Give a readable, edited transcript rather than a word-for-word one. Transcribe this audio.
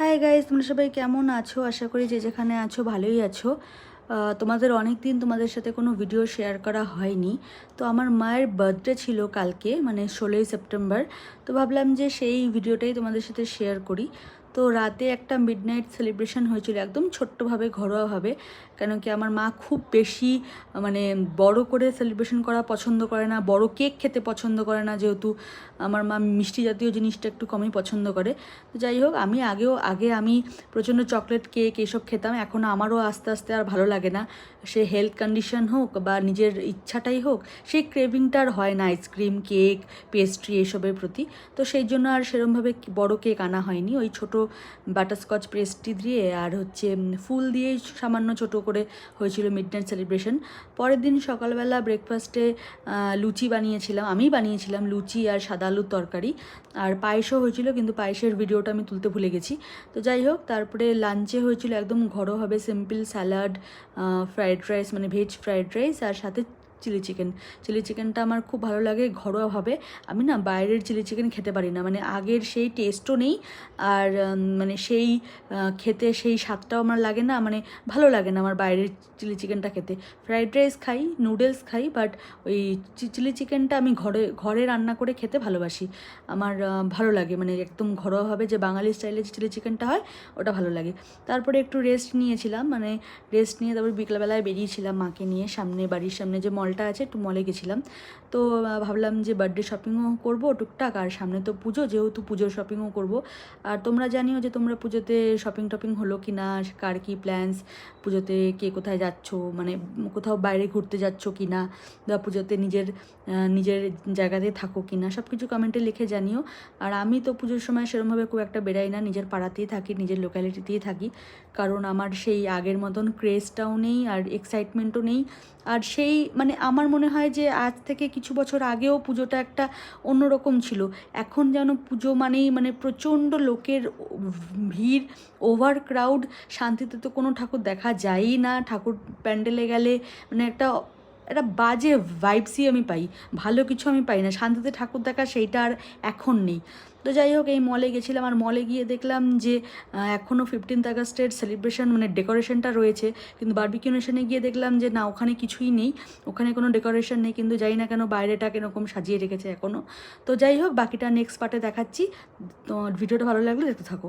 Hi guys, তোমরা সবাই কেমন আছো? আশা করি যে যেখানে আছো ভালোই আছো। তোমাদের অনেক দিন তোমাদের সাথে কোনো ভিডিও শেয়ার করা হয়নি। তো আমার মায়ের বার্থডে ছিল কালকে, মানে 16ই সেপ্টেম্বর। তো ভাবলাম যে সেই ভিডিওটাই তোমাদের সাথে শেয়ার করি। তো রাতে একটা মিডনাইট সেলিব্রেশন হয়েছিল, একদম ছোট্টভাবে, ঘরোয়াভাবে। কেন কি আমার মা খুব বেশি মানে বড় করে সেলিব্রেশন করা পছন্দ করে না, বড় কেক খেতে পছন্দ করে না, যেহেতু আমার মা মিষ্টি জাতীয় জিনিসটা একটু কমই পছন্দ করে। তো যাই হোক, আগে আমি প্রচণ্ড চকলেট কেক এসব খেতাম। এখন আমারও আস্তে আস্তে আর ভালো লাগে না। সে হেলথ কন্ডিশন হোক বা নিজের ইচ্ছাটাই হোক, সেই ক্রেভিংটা আর হয় না আইসক্রিম, কেক, পেস্ট্রি এসবের প্রতি। তো সেই জন্য আর সেরমভাবে বড় কেক আনা হয়নি। ওই ছোট বাটারস্কচ পেস্ট্রি দিয়ে আর হচ্ছে ফুল দিয়েই সামান্য ছোট করে হয়েছিল মিডনাইট সেলিব্রেশন। পরের দিন সকালবেলা ব্রেকফাস্টে লুচি বানিয়েছিলাম, আমিই বানিয়েছিলাম লুচি আর সাদা আলুর তরকারি। আর পায়েসও হয়েছিল, কিন্তু পায়েসের ভিডিওটা আমি তুলতে ভুলে গেছি। তো যাই হোক, তারপরে লাঞ্চে হয়েছিল একদম ঘরোয়াভাবে সিম্পল স্যালাড, ফ্রায়েড রাইস, মানে ভেজ ফ্রায়েড রাইস, আর সাথে চিলি চিকেনটা আমার খুব ভালো লাগে ঘরোয়াভাবে। আমি না বাইরের চিলি চিকেন খেতে পারি না, মানে আগের সেই টেস্টও নেই। আর মানে সেই খেতে সেই স্বাদটাও আমার লাগে না, মানে ভালো লাগে না আমার বাইরের চিলি চিকেনটা খেতে। ফ্রায়েড রাইস খাই, নুডলস খাই, বাট ওই চিলি চিকেনটা আমি ঘরে ঘরে রান্না করে খেতে ভালোবাসি। আমার ভালো লাগে, মানে একদম ঘরোয়াভাবে যে বাঙালি স্টাইলে যে চিলি চিকেনটা হয়, ওটা ভালো লাগে। তারপরে একটু রেস্ট নিয়েছিলাম, মানে রেস্ট নিয়ে তারপর বিকেলবেলায় বেরিয়েছিলাম মাকে নিয়ে, বাড়ির সামনে যে মলটা আছে, একটু মলে গেছিলাম। তো ভাবলাম যে বার্থডে শপিংও করবো টুকটাক, আর সামনে তো পুজো, যেহেতু পুজোর শপিংও করব। আর তোমরা জানিও যে তোমরা পুজোতে শপিং টপিং হলো কি না, কার কী প্ল্যান্স, পুজোতে কে কোথায় যাচ্ছ, মানে কোথাও বাইরে ঘুরতে যাচ্ছ কি না, বা পুজোতে নিজের জায়গাতে থাকো কি না, সব কিছু কমেন্টে লিখে জানিও। আর আমি তো পুজোর সময় সেরকমভাবে খুব একটা বেরাই না, নিজের পাড়াতেই থাকি, নিজের লোক্যালিটিতেই থাকি। কারণ আমার সেই আগের মতন ক্রেজটাও নেই আর এক্সাইটমেন্টও নেই। আর সেই মানে আমার মনে হয় যে আজ থেকে কিছু বছর আগেও পুজোটা একটা অন্যরকম ছিল। এখন যেন পুজো মানেই মানে প্রচণ্ড লোকের ভিড়, ওভার ক্রাউড। শান্তিতে তো কোনো ঠাকুর দেখা যায়ই না, ঠাকুর প্যান্ডেলে গেলে মানে একটা একটা বাজে ভাইবসই আমি পাই, ভালো কিছু আমি পাই না। শান্তিতে ঠাকুর দেখা সেইটা আর এখন নেই। তো যাই হোক, এই মলে গেছিলাম, আর মলে গিয়ে দেখলাম যে এখনও 15th আগস্টের সেলিব্রেশন মানে ডেকোরেশনটা রয়েছে, কিন্তু বারবিকিউ নেশনে গিয়ে দেখলাম যে না, ওখানে কিছুই নেই, ওখানে কোনো ডেকোরেশন নেই। কিন্তু জানি না কেন বাইরেটা কীরকম সাজিয়ে রেখেছে এখনও। তো যাই হোক, বাকিটা নেক্সট পার্টে দেখাচ্ছি। তো ভিডিওটা ভালো লাগলে দেখতে থাকো।